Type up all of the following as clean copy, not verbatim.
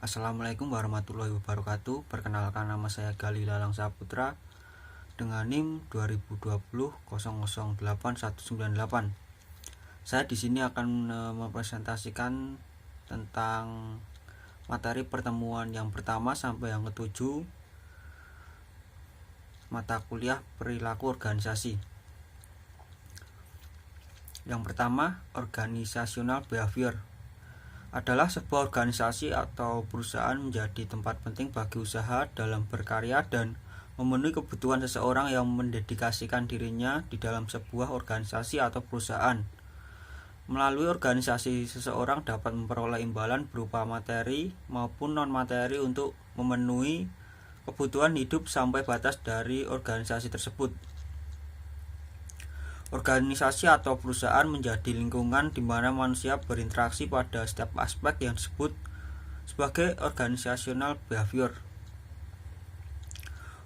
Assalamualaikum warahmatullahi wabarakatuh. Perkenalkan, nama saya Gali Lalang Saputra dengan NIM 2020 008198. Saya di sini akan mempresentasikan tentang materi pertemuan yang pertama sampai yang ketujuh, mata kuliah perilaku organisasi. Yang pertama, organisasional behavior adalah sebuah organisasi atau perusahaan menjadi tempat penting bagi usaha dalam berkarya dan memenuhi kebutuhan seseorang yang mendedikasikan dirinya di dalam sebuah organisasi atau perusahaan. Melalui organisasi, seseorang dapat memperoleh imbalan berupa materi maupun non-materi untuk memenuhi kebutuhan hidup sampai batas dari organisasi tersebut. Organisasi atau perusahaan menjadi lingkungan di mana manusia berinteraksi pada setiap aspek yang disebut sebagai organisational behavior.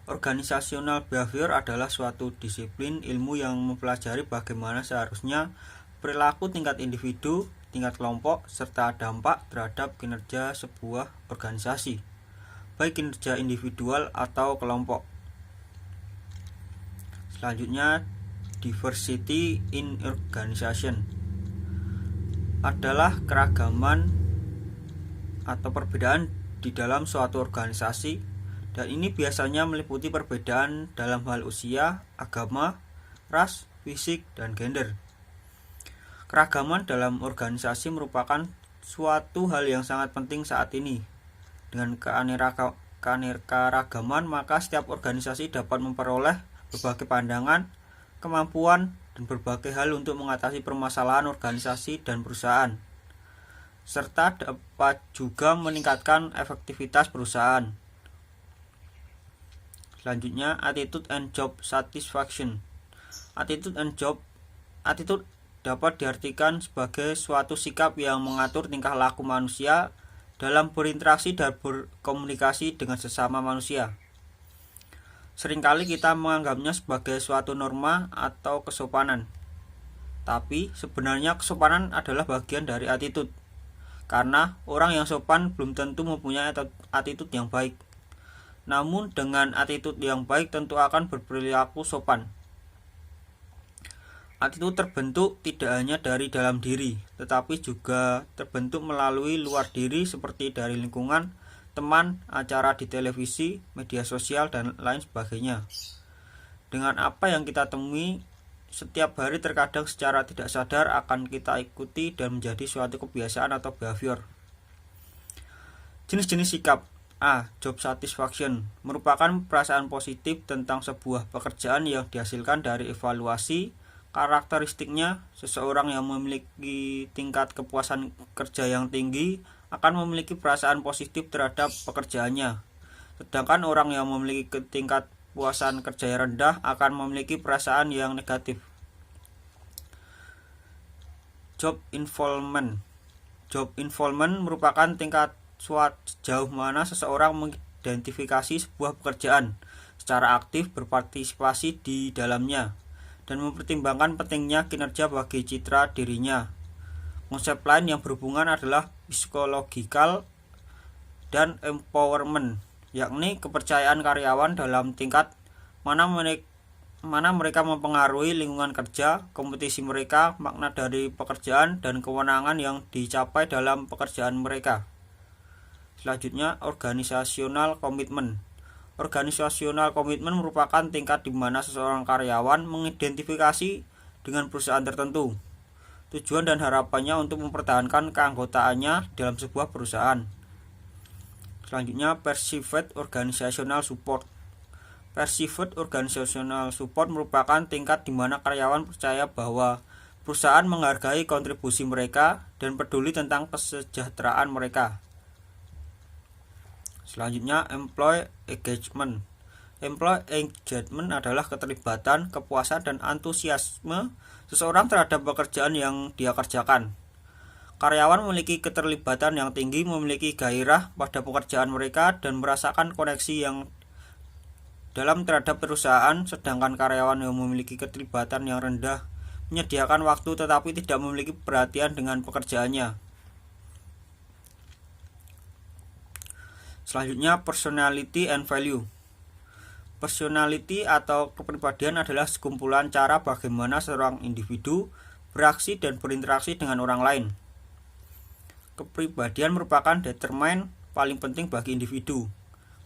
Organisational behavior adalah suatu disiplin ilmu yang mempelajari bagaimana seharusnya perilaku tingkat individu, tingkat kelompok, serta dampak terhadap kinerja sebuah organisasi, baik kinerja individual atau kelompok. Selanjutnya, diversity in organization adalah keragaman atau perbedaan di dalam suatu organisasi, dan ini biasanya meliputi perbedaan dalam hal usia, agama, ras, fisik, dan gender. Keragaman dalam organisasi merupakan suatu hal yang sangat penting saat ini. Dengan keanekaragaman, maka setiap organisasi dapat memperoleh berbagai pandangan, kemampuan, dan berbagai hal untuk mengatasi permasalahan organisasi dan perusahaan, serta dapat juga meningkatkan efektivitas perusahaan. Selanjutnya, attitude and job satisfaction. Attitude dapat diartikan sebagai suatu sikap yang mengatur tingkah laku manusia dalam berinteraksi dan berkomunikasi dengan sesama manusia. Seringkali kita menganggapnya sebagai suatu norma atau kesopanan. Tapi sebenarnya kesopanan adalah bagian dari attitude. Karena orang yang sopan belum tentu mempunyai attitude yang baik. Namun dengan attitude yang baik tentu akan berperilaku sopan. Attitude terbentuk tidak hanya dari dalam diri, tetapi juga terbentuk melalui luar diri seperti dari lingkungan, teman, acara di televisi, media sosial, dan lain sebagainya. Dengan apa yang kita temui setiap hari, terkadang secara tidak sadar akan kita ikuti dan menjadi suatu kebiasaan atau behavior. Jenis-jenis sikap. A. Job satisfaction merupakan perasaan positif tentang sebuah pekerjaan yang dihasilkan dari evaluasi. Karakteristiknya, seseorang yang memiliki tingkat kepuasan kerja yang tinggi akan memiliki perasaan positif terhadap pekerjaannya, sedangkan orang yang memiliki tingkat kepuasan kerja yang rendah akan memiliki perasaan yang negatif. Job involvement merupakan tingkat sejauh mana seseorang mengidentifikasi sebuah pekerjaan, secara aktif berpartisipasi di dalamnya, dan mempertimbangkan pentingnya kinerja bagi citra dirinya. Konsep lain yang berhubungan adalah psikologikal dan empowerment, yakni kepercayaan karyawan dalam tingkat mana mereka mempengaruhi lingkungan kerja, kompetisi mereka, makna dari pekerjaan, dan kewenangan yang dicapai dalam pekerjaan mereka. Selanjutnya, organisasional komitmen. Organisasional komitmen merupakan tingkat di mana seseorang karyawan mengidentifikasi dengan perusahaan tertentu, tujuan dan harapannya untuk mempertahankan keanggotaannya dalam sebuah perusahaan. Selanjutnya, perceived organizational support. Perceived organizational support merupakan tingkat di mana karyawan percaya bahwa perusahaan menghargai kontribusi mereka dan peduli tentang kesejahteraan mereka. Selanjutnya, employee engagement. Employee engagement adalah keterlibatan, kepuasan, dan antusiasme seseorang terhadap pekerjaan yang dia kerjakan. Karyawan memiliki keterlibatan yang tinggi, memiliki gairah pada pekerjaan mereka, dan merasakan koneksi yang dalam terhadap perusahaan, sedangkan karyawan yang memiliki keterlibatan yang rendah menyediakan waktu tetapi tidak memiliki perhatian dengan pekerjaannya. Selanjutnya, personality and value. Personality atau kepribadian adalah sekumpulan cara bagaimana seorang individu beraksi dan berinteraksi dengan orang lain. Kepribadian merupakan determin paling penting bagi individu,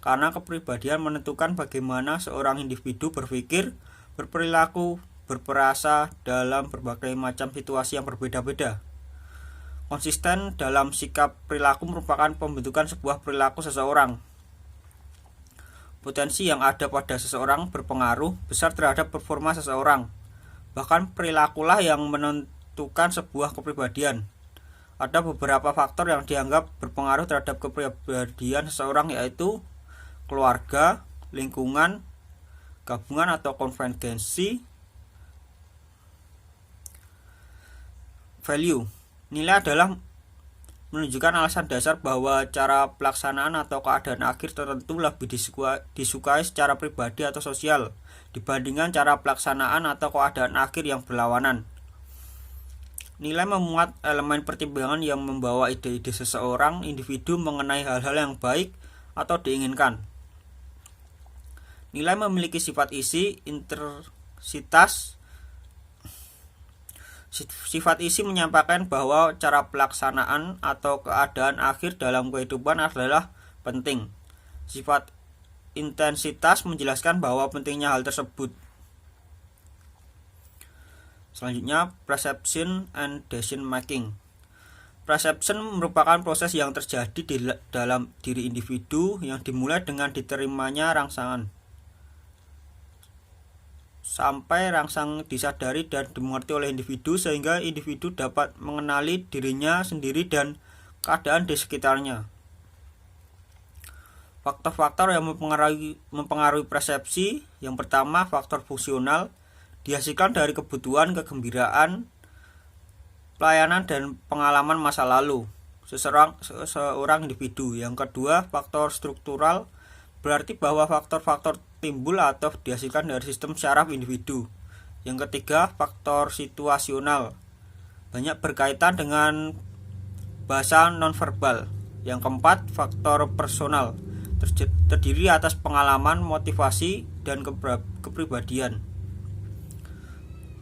karena kepribadian menentukan bagaimana seorang individu berpikir, berperilaku, berperasa dalam berbagai macam situasi yang berbeda-beda. Konsisten dalam sikap perilaku merupakan pembentukan sebuah perilaku seseorang. Potensi yang ada pada seseorang berpengaruh besar terhadap performa seseorang. Bahkan perilakulah yang menentukan sebuah kepribadian. Ada beberapa faktor yang dianggap berpengaruh terhadap kepribadian seseorang, yaitu keluarga, lingkungan, gabungan atau konvergensi. Value. Nilai adalah menunjukkan alasan dasar bahwa cara pelaksanaan atau keadaan akhir tertentu lebih disukai secara pribadi atau sosial dibandingkan cara pelaksanaan atau keadaan akhir yang berlawanan. Nilai memuat elemen pertimbangan yang membawa ide-ide seseorang individu mengenai hal-hal yang baik atau diinginkan. Nilai memiliki sifat isi, intensitas. Sifat isi menyampaikan bahwa cara pelaksanaan atau keadaan akhir dalam kehidupan adalah penting. Sifat intensitas menjelaskan bahwa pentingnya hal tersebut. Selanjutnya, perception and decision making. Perception merupakan proses yang terjadi di dalam diri individu yang dimulai dengan diterimanya rangsangan sampai rangsang disadari dan dimengerti oleh individu, sehingga individu dapat mengenali dirinya sendiri dan keadaan di sekitarnya. Faktor-faktor yang mempengaruhi persepsi. Yang pertama, faktor fungsional, dihasilkan dari kebutuhan, kegembiraan, pelayanan dan pengalaman masa lalu seorang individu. Yang kedua, faktor struktural, berarti bahwa faktor-faktor timbul atau dihasilkan dari sistem syaraf individu. Yang ketiga, faktor situasional, banyak berkaitan dengan bahasa nonverbal. Yang keempat, faktor personal, terdiri atas pengalaman, motivasi, dan kepribadian.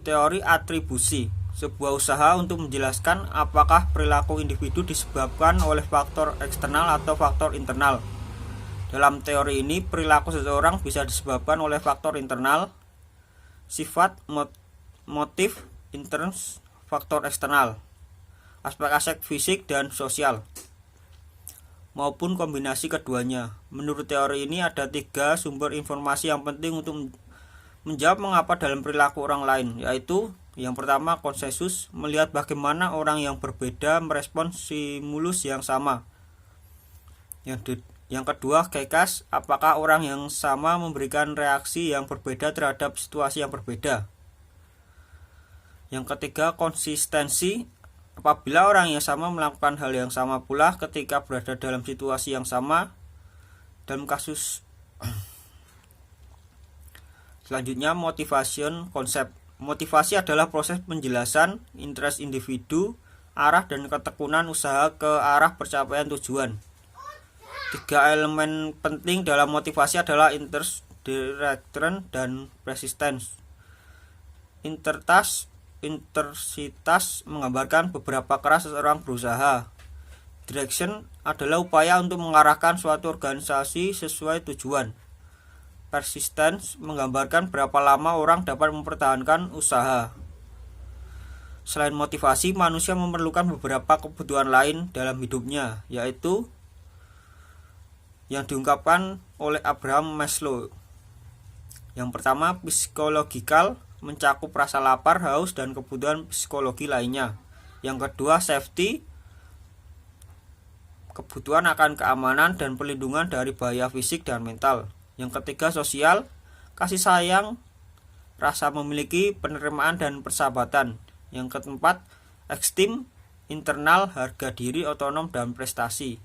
Teori atribusi, sebuah usaha untuk menjelaskan apakah perilaku individu disebabkan oleh faktor eksternal atau faktor internal. Dalam teori ini, perilaku seseorang bisa disebabkan oleh faktor internal, sifat, motif, interns, faktor eksternal, aspek-aspek fisik dan sosial, maupun kombinasi keduanya. Menurut teori ini, ada 3 sumber informasi yang penting untuk menjawab mengapa dalam perilaku orang lain, yaitu yang pertama, konsensus, melihat bagaimana orang yang berbeda merespons stimulus yang sama. Yang kedua, kekas, apakah orang yang sama memberikan reaksi yang berbeda terhadap situasi yang berbeda. Yang ketiga, konsistensi, apabila orang yang sama melakukan hal yang sama pula ketika berada dalam situasi yang sama. Dalam kasus selanjutnya, motivation konsep. Motivasi adalah proses penjelasan interest individu, arah dan ketekunan usaha ke arah pencapaian tujuan. 3 elemen penting dalam motivasi adalah interest, direction, dan persistence. Intensitas menggambarkan beberapa keras seseorang berusaha. Direction adalah upaya untuk mengarahkan suatu organisasi sesuai tujuan. Persistence menggambarkan berapa lama orang dapat mempertahankan usaha. Selain motivasi, manusia memerlukan beberapa kebutuhan lain dalam hidupnya, yaitu yang diungkapkan oleh Abraham Maslow. Yang pertama, psikologikal, mencakup rasa lapar, haus, dan kebutuhan psikologi lainnya. Yang kedua, safety, kebutuhan akan keamanan dan perlindungan dari bahaya fisik dan mental. Yang ketiga, sosial, kasih sayang, rasa memiliki, penerimaan, dan persahabatan. Yang keempat, esteem, internal, harga diri, otonom, dan prestasi.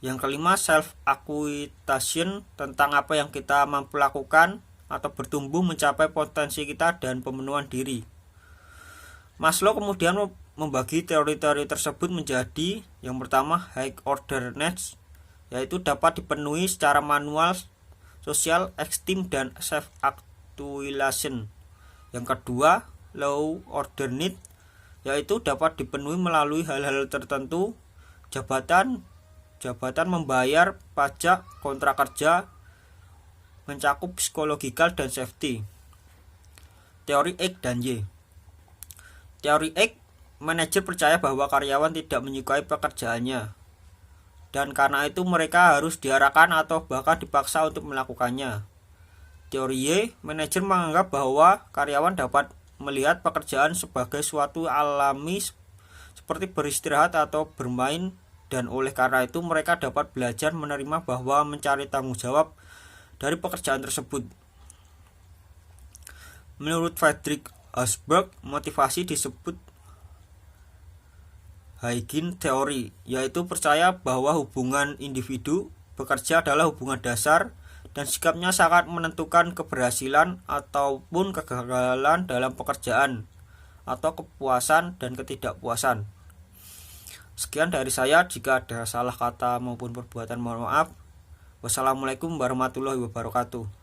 Yang kelima, self-actualization, tentang apa yang kita mampu lakukan atau bertumbuh mencapai potensi kita dan pemenuhan diri. Maslow kemudian membagi teori-teori tersebut menjadi yang pertama high order needs, yaitu dapat dipenuhi secara manual, social, esteem, dan self-actualization. Yang kedua, low order need, yaitu dapat dipenuhi melalui hal-hal tertentu, jabatan membayar pajak, kontrak kerja, mencakup psikologikal dan safety. Teori X dan Y. Teori X, manajer percaya bahwa karyawan tidak menyukai pekerjaannya, dan karena itu mereka harus diarahkan atau bahkan dipaksa untuk melakukannya. Teori Y, manajer menganggap bahwa karyawan dapat melihat pekerjaan sebagai suatu alami seperti beristirahat atau bermain, dan oleh karena itu mereka dapat belajar menerima bahwa mencari tanggung jawab dari pekerjaan tersebut. Menurut Friedrich Habsburg, motivasi disebut Huygens teori, yaitu percaya bahwa hubungan individu bekerja adalah hubungan dasar dan sikapnya sangat menentukan keberhasilan ataupun kegagalan dalam pekerjaan atau kepuasan dan ketidakpuasan. Sekian dari saya, jika ada salah kata maupun perbuatan mohon maaf. Wassalamualaikum warahmatullahi wabarakatuh.